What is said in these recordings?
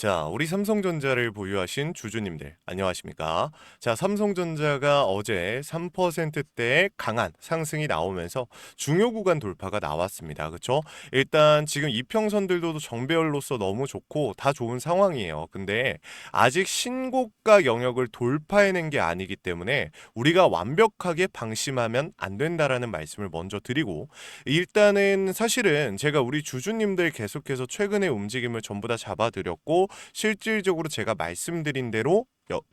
자, 우리 삼성전자를 보유하신 주주님들, 안녕하십니까? 자, 삼성전자가 어제 3%대의 강한 상승이 나오면서 중요 구간 돌파가 나왔습니다. 그쵸? 일단 지금 이평선들도 정배열로서 너무 좋고 다 좋은 상황이에요. 근데 아직 신고가 영역을 돌파해낸 게 아니기 때문에 우리가 완벽하게 방심하면 안 된다라는 말씀을 먼저 드리고, 일단은 사실은 제가 우리 주주님들 계속해서 최근의 움직임을 전부 다 잡아드렸고, 실질적으로 제가 말씀드린 대로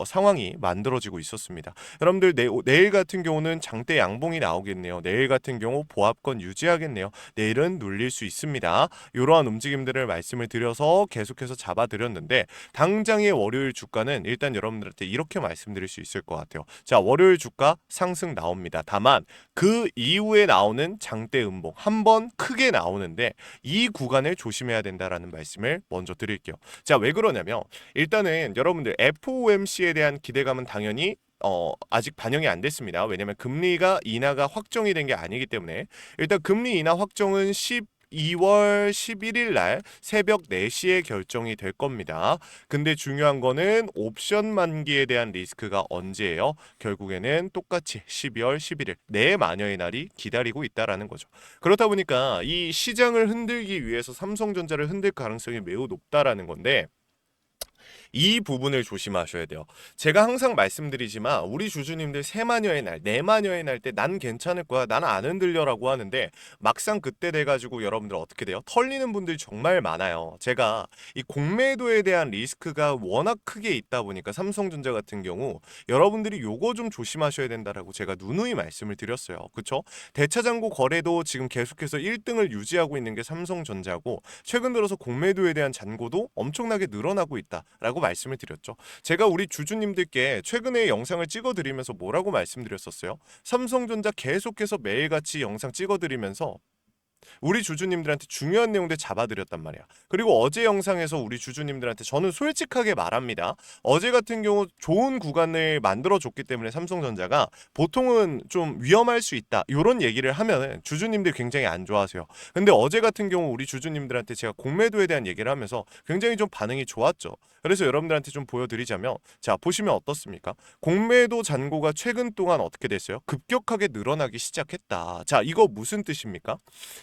상황이 만들어지고 있었습니다. 여러분들 내일 같은 경우는 장대 양봉이 나오겠네요. 내일 같은 경우 보합권 유지하겠네요. 내일은 눌릴 수 있습니다. 이러한 움직임들을 말씀을 드려서 계속해서 잡아드렸는데, 당장의 월요일 주가는 일단 여러분들한테 이렇게 말씀드릴 수 있을 것 같아요. 자, 월요일 주가 상승 나옵니다. 다만 그 이후에 나오는 장대 음봉 한 번 크게 나오는데 이 구간을 조심해야 된다라는 말씀을 먼저 드릴게요. 자, 왜 그러냐면 일단은 여러분들 FOMC에 대한 기대감은 당연히 아직 반영이 안 됐습니다. 왜냐면 금리가 인하가 확정이 된 게 아니기 때문에. 일단 금리 인하 확정은 2월 11일 날 새벽 4시에 결정이 될 겁니다. 근데 중요한 거는 옵션 만기에 대한 리스크가 언제예요? 결국에는 똑같이 12월 11일 내마녀의 날이 기다리고 있다라는 거죠. 그렇다 보니까 이 시장을 흔들기 위해서 삼성전자를 흔들 가능성이 매우 높다라는 건데, 이 부분을 조심하셔야 돼요. 제가 항상 말씀드리지만 우리 주주님들 세마녀의 날, 네마녀의 날 때 난 괜찮을 거야, 나는 안 흔들려라고 하는데 막상 그때 돼가지고 여러분들 어떻게 돼요? 털리는 분들이 정말 많아요. 제가 이 공매도에 대한 리스크가 워낙 크게 있다 보니까 삼성전자 같은 경우 여러분들이 요거 좀 조심하셔야 된다라고 제가 누누이 말씀을 드렸어요. 그쵸? 대차장고 거래도 지금 계속해서 1등을 유지하고 있는 게 삼성전자고, 최근 들어서 공매도에 대한 잔고도 엄청나게 늘어나고 있다라고 말씀을 드렸죠. 제가 우리 주주님들께 최근에 영상을 찍어드리면서 뭐라고 말씀드렸었어요? 삼성전자 계속해서 매일같이 영상 찍어드리면서 우리 주주님들한테 중요한 내용들 잡아드렸단 말이야. 그리고 어제 영상에서 우리 주주님들한테 저는 솔직하게 말합니다. 어제 같은 경우 좋은 구간을 만들어줬기 때문에 삼성전자가 보통은 좀 위험할 수 있다, 이런 얘기를 하면 주주님들이 굉장히 안 좋아하세요. 근데 어제 같은 경우 우리 주주님들한테 제가 공매도에 대한 얘기를 하면서 굉장히 좀 반응이 좋았죠. 그래서 여러분들한테 좀 보여드리자면, 자, 보시면 어떻습니까? 공매도 잔고가 최근 동안 어떻게 됐어요? 급격하게 늘어나기 시작했다. 자, 이거 무슨 뜻입니까?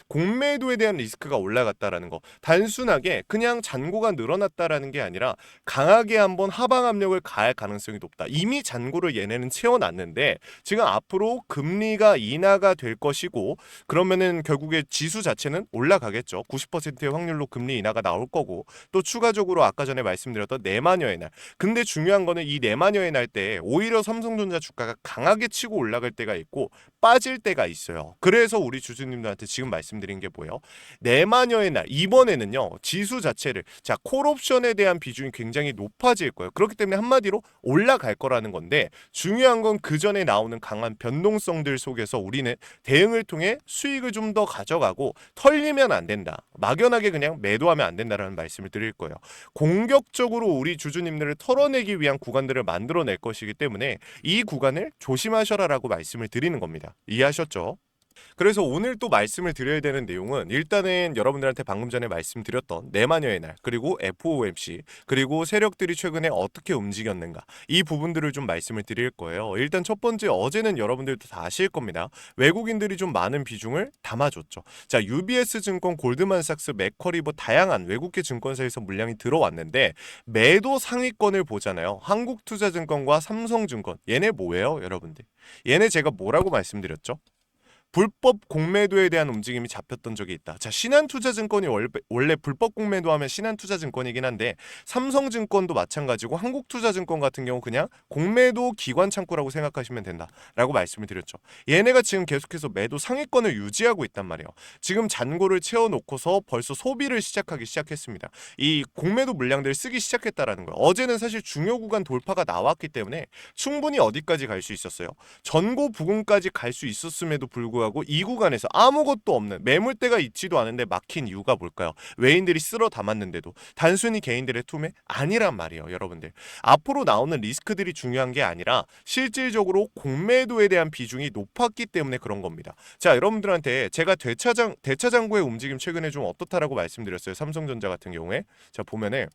공매도에 대한 리스크가 올라갔다라는 거. 단순하게 그냥 잔고가 늘어났다라는 게 아니라 강하게 한번 하방 압력을 가할 가능성이 높다. 이미 잔고를 얘네는 채워놨는데 지금 앞으로 금리가 인하가 될 것이고, 그러면은 결국에 지수 자체는 올라가겠죠. 90%의 확률로 금리 인하가 나올 거고, 또 추가적으로 아까 전에 말씀드렸던 네마녀의 날. 근데 중요한 거는 이 네마녀의 날 때 오히려 삼성전자 주가가 강하게 치고 올라갈 때가 있고 빠질 때가 있어요. 그래서 우리 주주님들한테 지금 말씀드린 게 뭐예요? 내마녀의 날, 이번에는요, 지수 자체를, 자, 콜옵션에 대한 비중이 굉장히 높아질 거예요. 그렇기 때문에 한마디로 올라갈 거라는 건데, 중요한 건 그 전에 나오는 강한 변동성들 속에서 우리는 대응을 통해 수익을 좀 더 가져가고, 털리면 안 된다, 막연하게 그냥 매도하면 안 된다라는 말씀을 드릴 거예요. 공격적으로 우리 주주님들을 털어내기 위한 구간들을 만들어낼 것이기 때문에 이 구간을 조심하셔라라고 말씀을 드리는 겁니다. 이해하셨죠? 그래서 오늘 또 말씀을 드려야 되는 내용은, 일단은 여러분들한테 방금 전에 말씀드렸던 내마녀의 날, 그리고 FOMC, 그리고 세력들이 최근에 어떻게 움직였는가, 이 부분들을 좀 말씀을 드릴 거예요. 일단 첫 번째, 어제는 여러분들도 다 아실 겁니다. 외국인들이 좀 많은 비중을 담아줬죠. 자, UBS 증권, 골드만삭스, 맥쿼리, 뭐 다양한 외국계 증권사에서 물량이 들어왔는데 매도 상위권을 보잖아요. 한국투자증권과 삼성증권, 얘네 뭐예요, 여러분들? 얘네 제가 뭐라고 말씀드렸죠? 불법 공매도에 대한 움직임이 잡혔던 적이 있다. 자, 신한투자증권이 원래 불법 공매도하면 신한투자증권이긴 한데, 삼성증권도 마찬가지고 한국투자증권 같은 경우 그냥 공매도 기관 창구라고 생각하시면 된다라고 말씀을 드렸죠. 얘네가 지금 계속해서 매도 상위권을 유지하고 있단 말이에요. 지금 잔고를 채워놓고서 벌써 소비를 시작하기 시작했습니다. 이 공매도 물량들을 쓰기 시작했다라는 거예요. 어제는 사실 중요 구간 돌파가 나왔기 때문에 충분히 어디까지 갈 수 있었어요? 전고 부근까지 갈 수 있었음에도 불구하고 이 구간에서 아무것도 없는, 매물대가 있지도 않은데 막힌 이유가 뭘까요? 외인들이 쓸어 담았는데도. 단순히 개인들의 투매? 아니란 말이에요, 여러분들. 앞으로 나오는 리스크들이 중요한 게 아니라 실질적으로 공매도에 대한 비중이 높았기 때문에 그런 겁니다. 자, 여러분들한테 제가 대차장고의 움직임 최근에 좀 어떻다라고 말씀드렸어요. 삼성전자 같은 경우에. 자, 보면은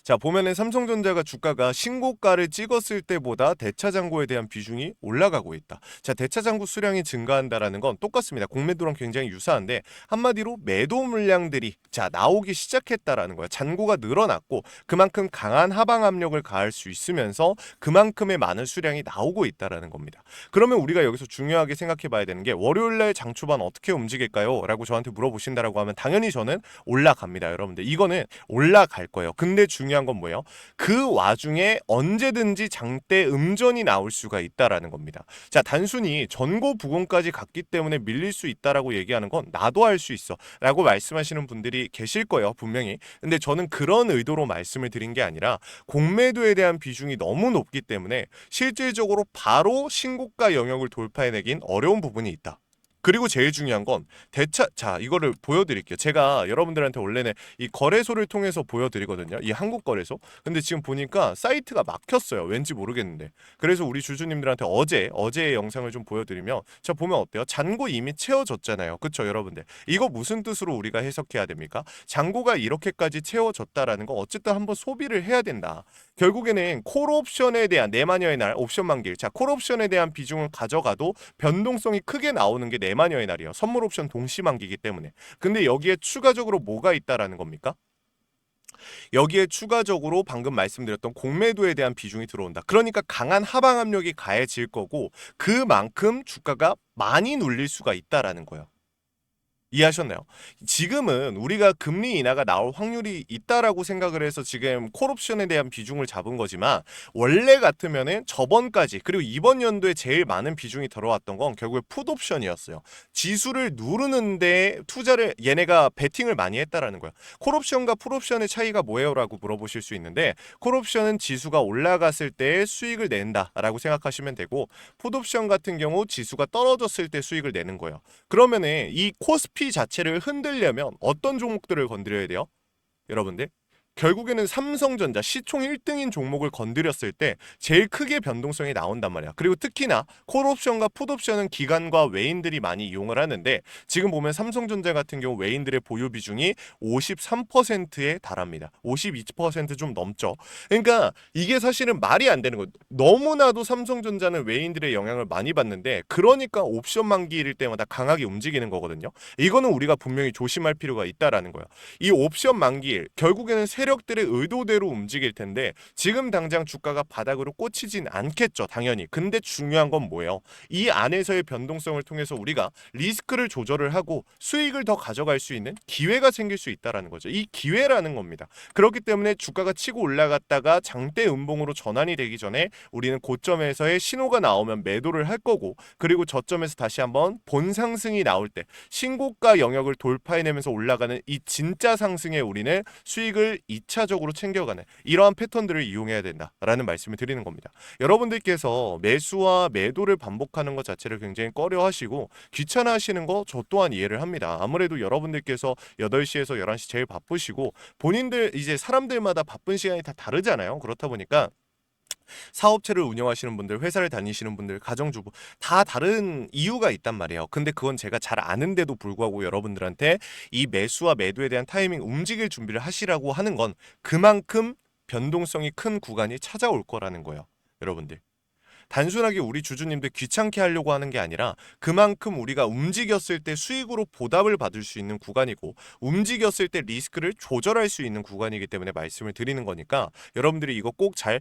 자, 보면은 삼성전자가 주가가 신고가를 찍었을 때보다 대차장고에 대한 비중이 올라가고 있다. 자, 대차장고 수량이 증가한다라는 건 똑같습니다. 공매도랑 굉장히 유사한데 한마디로 매도 물량들이 나오기 시작했다라는 거야. 잔고가 늘어났고 그만큼 강한 하방 압력을 가할 수 있으면서 그만큼의 많은 수량이 나오고 있다라는 겁니다. 그러면 우리가 여기서 중요하게 생각해 봐야 되는 게 월요일날 장 초반 어떻게 움직일까요? 라고 저한테 물어보신다라고 하면 당연히 저는 올라갑니다. 여러분들 이거는 올라갈 거예요. 근데 중요한 건 뭐예요? 그 와중에 언제든지 장대 음전이 나올 수가 있다라는 겁니다. 자, 단순히 전고 부근까지 갔기 때문에 밀릴 수 있다라고 얘기하는 건 나도 할 수 있어 라고 말씀하시는 분들이 계실 거예요, 분명히. 근데 저는 그런 의도로 말씀을 드린 게 아니라 공매도에 대한 비중이 너무 높기 때문에 실질적으로 바로 신고가 영역을 돌파해내긴 어려운 부분이 있다. 그리고 제일 중요한 건 자, 이거를 보여드릴게요. 제가 여러분들한테 원래는 이 거래소를 통해서 보여드리거든요. 이 한국 거래소. 근데 지금 보니까 사이트가 막혔어요. 왠지 모르겠는데. 그래서 우리 주주님들한테 어제의 영상을 좀 보여드리면, 자, 보면 어때요? 잔고 이미 채워졌잖아요. 그쵸, 여러분들? 이거 무슨 뜻으로 우리가 해석해야 됩니까? 잔고가 이렇게까지 채워졌다라는 거 어쨌든 한번 소비를 해야 된다. 결국에는 콜옵션에 대한 내마녀의 날 옵션 만기일. 자, 콜옵션에 대한 비중을 가져가도 변동성이 크게 나오는 게 내마녀의 날이에요. 선물 옵션 동시 만기이기 때문에. 근데 여기에 추가적으로 뭐가 있다라는 겁니까? 여기에 추가적으로 방금 말씀드렸던 공매도에 대한 비중이 들어온다. 그러니까 강한 하방 압력이 가해질 거고 그만큼 주가가 많이 눌릴 수가 있다라는 거예요. 이해하셨나요? 지금은 우리가 금리 인하가 나올 확률이 있다라고 생각을 해서 지금 콜옵션에 대한 비중을 잡은 거지만 원래 같으면은 저번까지 그리고 이번 연도에 제일 많은 비중이 들어왔던 건 결국에 풋옵션이었어요. 지수를 누르는데 투자를 얘네가 베팅을 많이 했다라는 거야. 콜옵션과 풋옵션의 차이가 뭐예요라고 물어보실 수 있는데 콜옵션은 지수가 올라갔을 때 수익을 낸다라고 생각하시면 되고 풋옵션 같은 경우 지수가 떨어졌을 때 수익을 내는 거예요. 그러면은 이 코스피 자체를 흔들려면 어떤 종목들을 건드려야 돼요? 여러분들 결국에는 삼성전자 시총 1등인 종목을 건드렸을 때 제일 크게 변동성이 나온단 말이야. 그리고 특히나 콜옵션과 풋옵션은 기관과 외인들이 많이 이용을 하는데 지금 보면 삼성전자 같은 경우 외인들의 보유 비중이 53%에 달합니다. 52%좀 넘죠. 그러니까 이게 사실은 말이 안 되는 거예요. 너무나도 삼성전자는 외인들의 영향을 많이 받는데 그러니까 옵션 만기일 때마다 강하게 움직이는 거거든요. 이거는 우리가 분명히 조심할 필요가 있다라는 거예요. 이 옵션 만기일 결국에는 세력들의 의도대로 움직일 텐데 지금 당장 주가가 바닥으로 꽂히진 않겠죠, 당연히. 근데 중요한 건 뭐예요? 이 안에서의 변동성을 통해서 우리가 리스크를 조절을 하고 수익을 더 가져갈 수 있는 기회가 생길 수 있다라는 거죠. 이 기회라는 겁니다. 그렇기 때문에 주가가 치고 올라갔다가 장대 음봉으로 전환이 되기 전에 우리는 고점에서의 신호가 나오면 매도를 할 거고 그리고 저점에서 다시 한번 본 상승이 나올 때 신고가 영역을 돌파해내면서 올라가는 이 진짜 상승에 우리는 수익을 2차적으로 챙겨가는 이러한 패턴들을 이용해야 된다라는 말씀을 드리는 겁니다. 여러분들께서 매수와 매도를 반복하는 것 자체를 굉장히 꺼려하시고 귀찮아하시는 거 저 또한 이해를 합니다. 아무래도 여러분들께서 8시에서 11시 제일 바쁘시고 본인들 이제 사람들마다 바쁜 시간이 다 다르잖아요. 그렇다 보니까 사업체를 운영하시는 분들, 회사를 다니시는 분들, 가정주부 다 다른 이유가 있단 말이에요. 근데 그건 제가 잘 아는데도 불구하고 여러분들한테 이 매수와 매도에 대한 타이밍 움직일 준비를 하시라고 하는 건 그만큼 변동성이 큰 구간이 찾아올 거라는 거예요. 여러분들. 단순하게 우리 주주님들 귀찮게 하려고 하는 게 아니라 그만큼 우리가 움직였을 때 수익으로 보답을 받을 수 있는 구간이고 움직였을 때 리스크를 조절할 수 있는 구간이기 때문에 말씀을 드리는 거니까 여러분들이 이거 꼭 잘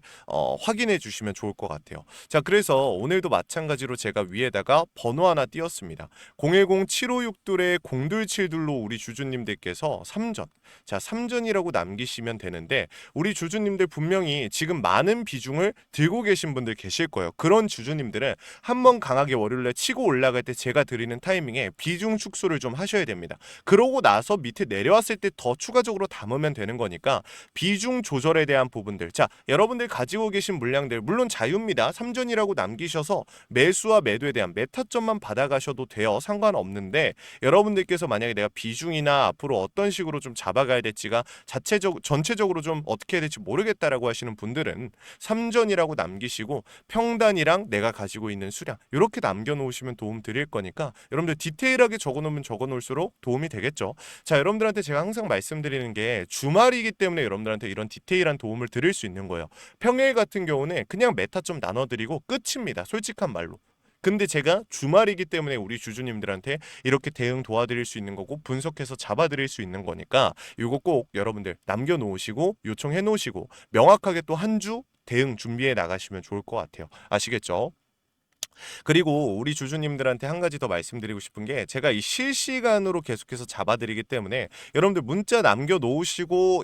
확인해 주시면 좋을 것 같아요. 자, 그래서 오늘도 마찬가지로 제가 위에다가 번호 하나 띄웠습니다. 010-756둘의 0272로 우리 주주님들께서 3전. 자, 3전이라고 남기시면 되는데 우리 주주님들 분명히 지금 많은 비중을 들고 계신 분들 계실 거예요. 그런 주주님들은 한번 강하게 월요일에 치고 올라갈 때 제가 드리는 타이밍에 비중 축소를 좀 하셔야 됩니다. 그러고 나서 밑에 내려왔을 때 더 추가적으로 담으면 되는 거니까 비중 조절에 대한 부분들. 자, 여러분들 가지고 계신 물량들 물론 자유입니다. 3전이라고 남기셔서 매수와 매도에 대한 메타점만 받아가셔도 돼요. 상관없는데 여러분들께서 만약에 내가 비중이나 앞으로 어떤 식으로 좀 잡아가야 될지가 전체적으로 좀 어떻게 해야 될지 모르겠다라고 하시는 분들은 3전이라고 남기시고 평당 단위랑 내가 가지고 있는 수량 이렇게 남겨놓으시면 도움 드릴 거니까 여러분들 디테일하게 적어놓으면 적어놓을수록 도움이 되겠죠. 자, 여러분들한테 제가 항상 말씀드리는 게 주말이기 때문에 여러분들한테 이런 디테일한 도움을 드릴 수 있는 거예요. 평일 같은 경우는 그냥 메타 좀 나눠드리고 끝입니다. 솔직한 말로. 근데 제가 주말이기 때문에 우리 주주님들한테 이렇게 대응 도와드릴 수 있는 거고 분석해서 잡아드릴 수 있는 거니까 이거 꼭 여러분들 남겨놓으시고 요청해 놓으시고 명확하게 또 한 주 대응 준비해 나가시면 좋을 것 같아요. 아시겠죠? 그리고 우리 주주님들한테 한 가지 더 말씀드리고 싶은 게 제가 이 실시간으로 계속해서 잡아드리기 때문에 여러분들 문자 남겨놓으시고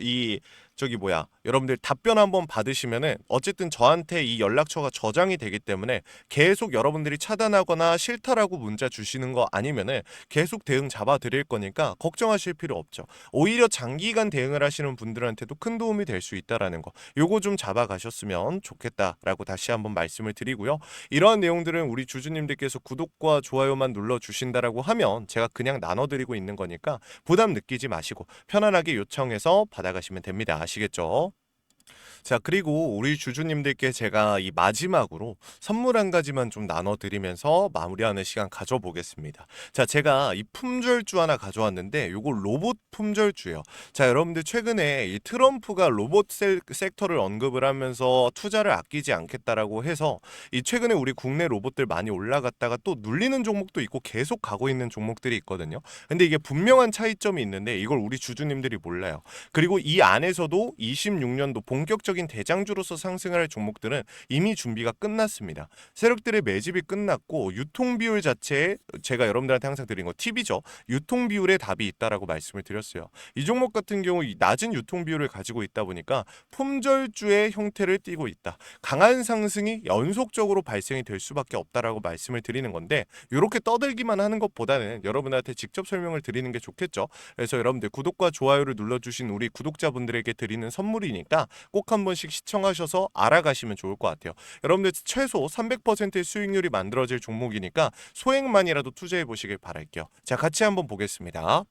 여러분들 답변 한번 받으시면은 어쨌든 저한테 이 연락처가 저장이 되기 때문에 계속 여러분들이 차단하거나 싫다라고 문자 주시는 거 아니면은 계속 대응 잡아드릴 거니까 걱정하실 필요 없죠. 오히려 장기간 대응을 하시는 분들한테도 큰 도움이 될 수 있다라는 거 요거 좀 잡아가셨으면 좋겠다라고 다시 한번 말씀을 드리고요. 이러한 내용들은 우리 주주님들께서 구독과 좋아요만 눌러주신다라고 하면 제가 그냥 나눠드리고 있는 거니까 부담 느끼지 마시고 편안하게 요청해서 받아가시면 됩니다. 아시겠죠? 자, 그리고 우리 주주님들께 제가 이 마지막으로 선물 한 가지만 좀 나눠드리면서 마무리하는 시간 가져보겠습니다. 자, 제가 이 품절주 하나 가져왔는데 요거 로봇 품절주예요. 자, 여러분들 최근에 이 트럼프가 로봇 섹터를 언급을 하면서 투자를 아끼지 않겠다라고 해서 이 최근에 우리 국내 로봇들 많이 올라갔다가 또 눌리는 종목도 있고 계속 가고 있는 종목들이 있거든요. 근데 이게 분명한 차이점이 있는데 이걸 우리 주주님들이 몰라요. 그리고 이 안에서도 26년도 본격적인 대장주로서 상승할 종목들은 이미 준비가 끝났습니다. 세력들의 매집이 끝났고 유통 비율 자체에 제가 여러분들한테 항상 드린 거 팁이죠. 유통 비율에 답이 있다라고 말씀을 드렸어요. 이 종목 같은 경우 낮은 유통 비율을 가지고 있다 보니까 품절주의 형태를 띠고 있다. 강한 상승이 연속적으로 발생이 될 수밖에 없다라고 말씀을 드리는 건데 이렇게 떠들기만 하는 것보다는 여러분한테 직접 설명을 드리는 게 좋겠죠. 그래서 여러분들 구독과 좋아요를 눌러주신 우리 구독자분들에게 드리는 선물이니까 꼭 한 번씩 시청하셔서 알아가시면 좋을 것 같아요. 여러분들 최소 300%의 수익률이 만들어질 종목이니까 소액만이라도 투자해 보시길 바랄게요. 자, 같이 한번 보겠습니다.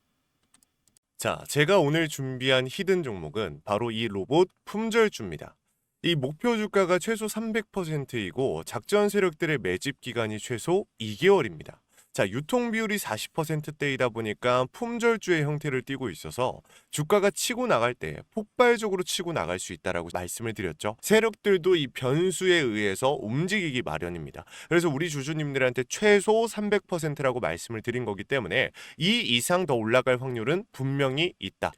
자, 제가 오늘 준비한 히든 종목은 바로 이 로봇 품절주입니다. 이 목표 주가가 최소 300%이고 작전 세력들의 매집 기간이 최소 2개월입니다. 자, 유통 비율이 40%대이다 보니까 품절주의 형태를 띠고 있어서 주가가 치고 나갈 때 폭발적으로 치고 나갈 수 있다라고 말씀을 드렸죠. 세력들도 이 변수에 의해서 움직이기 마련입니다. 그래서 우리 주주님들한테 최소 300%라고 말씀을 드린 거기 때문에 이 이상 더 올라갈 확률은 분명히 있다.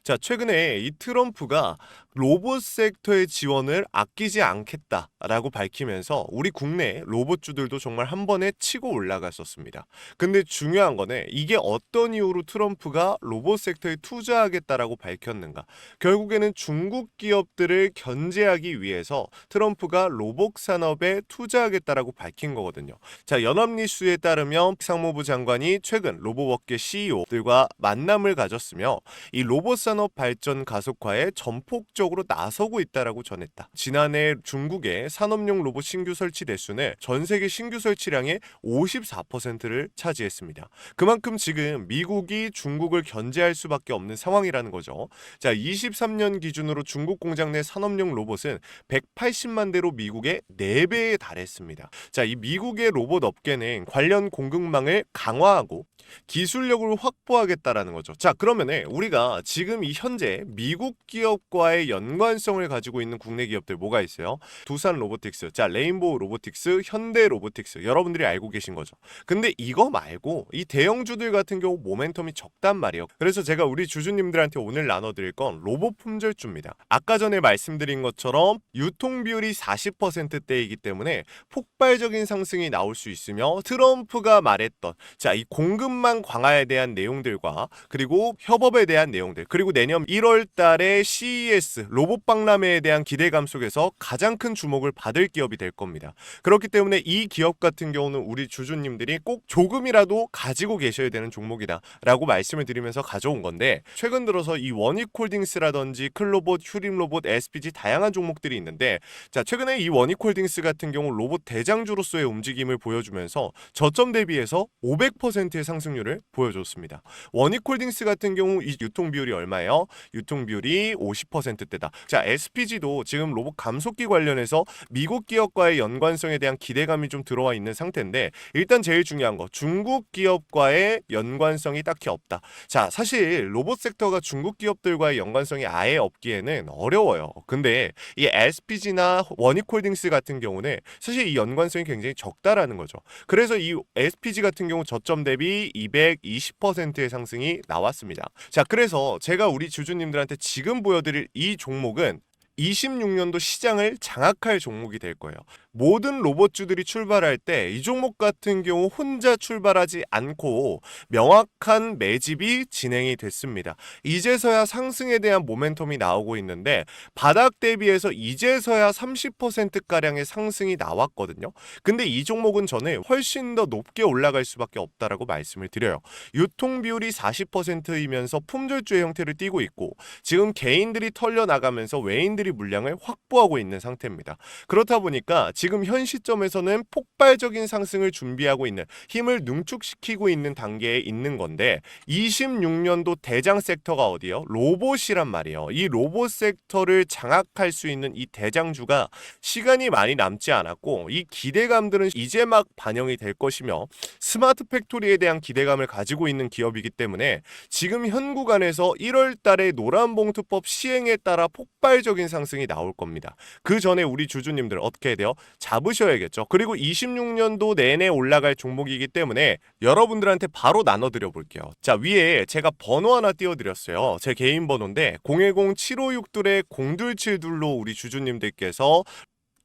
자, 최근에 이 트럼프가 로봇 섹터의 지원을 아끼지 않겠다라고 밝히면서 우리 국내 로봇주들도 정말 한 번에 치고 올라갔었습니다. 근데 중요한 거는 이게 어떤 이유로 트럼프가 로봇 섹터에 투자하겠다라고 밝혔는가? 결국에는 중국 기업들을 견제하기 위해서 트럼프가 로봇 산업에 투자하겠다라고 밝힌 거거든요. 자, 연합뉴스에 따르면 상무부 장관이 최근 로봇업계 CEO들과 만남을 가졌으며 이 로봇 산업 발전 가속화에 전폭적으로 나서고 있다라고 전했다. 지난해 중국의 산업용 로봇 신규 설치 대수는 전 세계 신규 설치량의 54%를 차지했습니다. 그만큼 지금 미국이 중국을 견제할 수밖에 없는 상황이라는 거죠. 자, 23년 기준으로 중국 공장 내 산업용 로봇은 180만 대로 미국의 4배에 달했습니다. 자, 이 미국의 로봇 업계는 관련 공급망을 강화하고 기술력을 확보하겠다라는 거죠. 자, 그러면은 우리가 지금 이 현재 미국 기업과의 연관성을 가지고 있는 국내 기업들 뭐가 있어요? 두산 로보틱스, 자, 레인보우 로보틱스, 현대 로보틱스 여러분들이 알고 계신 거죠. 근데 이거 말고 이 대형주들 같은 경우 모멘텀이 적단 말이에요. 그래서 제가 우리 주주님들한테 오늘 나눠드릴 건 로봇 품절주입니다. 아까 전에 말씀드린 것처럼 유통 비율이 40%대이기 때문에 폭발적인 상승이 나올 수 있으며 트럼프가 말했던 자, 이 공급망 강화에 대한 내용들과 그리고 협업에 대한 내용들 그리고 내년 1월 달에 CES 로봇 박람회에 대한 기대감 속에서 가장 큰 주목을 받을 기업이 될 겁니다. 그렇기 때문에 이 기업 같은 경우는 우리 주주님들이 꼭 조금이라도 가지고 계셔야 되는 종목이다 라고 말씀을 드리면서 가져온 건데 최근 들어서 이 원익홀딩스라든지 클로봇, 휴림로봇, SPG 다양한 종목들이 있는데 자, 최근에 이 원익홀딩스 같은 경우 로봇 대장주로서의 움직임을 보여주면서 저점 대비해서 500%의 상승률을 보여줬습니다. 원익홀딩스 같은 경우 이 유통 비율이 얼마예요? 유통 비율이 50%대 때다. 자, SPG도 지금 로봇 감속기 관련해서 미국 기업과의 연관성에 대한 기대감이 좀 들어와 있는 상태인데, 일단 제일 중요한 거, 중국 기업과의 연관성이 딱히 없다. 자, 사실 로봇 섹터가 중국 기업들과의 연관성이 아예 없기에는 어려워요. 근데 이 SPG나 원익홀딩스 같은 경우는 사실 이 연관성이 굉장히 적다라는 거죠. 그래서 이 SPG 같은 경우 저점 대비 220%의 상승이 나왔습니다. 자, 그래서 제가 우리 주주님들한테 지금 보여드릴 이 종목은 26년도 시장을 장악할 종목이 될 거예요. 모든 로봇주들이 출발할 때 이 종목 같은 경우 혼자 출발하지 않고 명확한 매집이 진행이 됐습니다. 이제서야 상승에 대한 모멘텀이 나오고 있는데, 바닥 대비해서 이제서야 30%가량의 상승이 나왔거든요. 근데 이 종목은 저는 훨씬 더 높게 올라갈 수밖에 없다라고 말씀을 드려요. 유통 비율이 40%이면서 품절주의 형태를 띠고 있고, 지금 개인들이 털려나가면서 외인들이 물량을 확보하고 있는 상태입니다. 그렇다 보니까 지금 현 시점에서는 폭발적인 상승을 준비하고 있는, 힘을 능축시키고 있는 단계에 있는 건데, 26년도 대장 섹터가 어디요? 로봇이란 말이에요. 이 로봇 섹터를 장악할 수 있는 이 대장주가 시간이 많이 남지 않았고, 이 기대감들은 이제 막 반영이 될 것이며, 스마트 팩토리에 대한 기대감을 가지고 있는 기업이기 때문에 지금 현 구간에서 1월 달에 노란봉투법 시행에 따라 폭발적인 상승이 나올 겁니다. 그 전에 우리 주주님들 어떻게 해야 돼요? 잡으셔야겠죠. 그리고 26년도 내내 올라갈 종목이기 때문에 여러분들한테 바로 나눠드려 볼게요. 자, 위에 제가 번호 하나 띄워드렸어요. 제 개인 번호인데 010-756-0272로 우리 주주님들께서,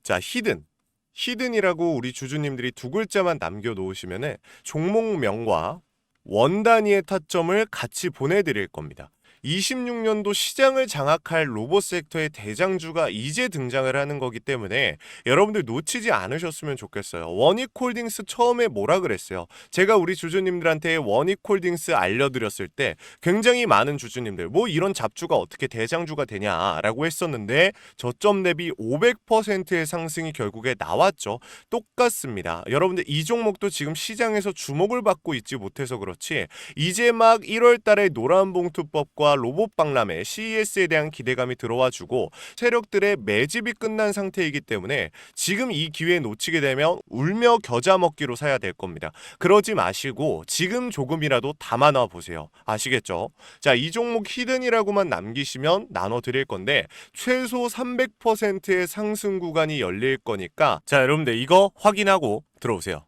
자, 히든이라고 우리 주주님들이 두 글자만 남겨놓으시면 종목명과 원 단위의 타점을 같이 보내드릴 겁니다. 26년도 시장을 장악할 로봇 섹터의 대장주가 이제 등장을 하는 거기 때문에 여러분들 놓치지 않으셨으면 좋겠어요. 원익홀딩스 처음에 뭐라 그랬어요? 제가 우리 주주님들한테 원익홀딩스 알려드렸을 때 굉장히 많은 주주님들 뭐 이런 잡주가 어떻게 대장주가 되냐라고 했었는데, 저점 대비 500%의 상승이 결국에 나왔죠. 똑같습니다. 여러분들 이 종목도 지금 시장에서 주목을 받고 있지 못해서 그렇지, 이제 막 1월 달에 노란봉투법과 로봇 박람회 CES에 대한 기대감이 들어와주고 세력들의 매집이 끝난 상태이기 때문에 지금 이 기회 놓치게 되면 울며 겨자 먹기로 사야 될 겁니다. 그러지 마시고 지금 조금이라도 담아놔 보세요. 아시겠죠? 자, 이 종목 히든이라고만 남기시면 나눠 드릴 건데 최소 300%의 상승 구간이 열릴 거니까, 자, 여러분들 이거 확인하고 들어오세요.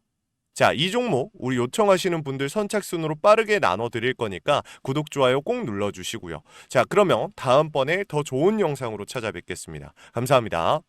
자, 이 종목 우리 요청하시는 분들 선착순으로 빠르게 나눠 드릴 거니까 구독, 좋아요 꼭 눌러주시고요. 자, 그러면 다음번에 더 좋은 영상으로 찾아뵙겠습니다. 감사합니다.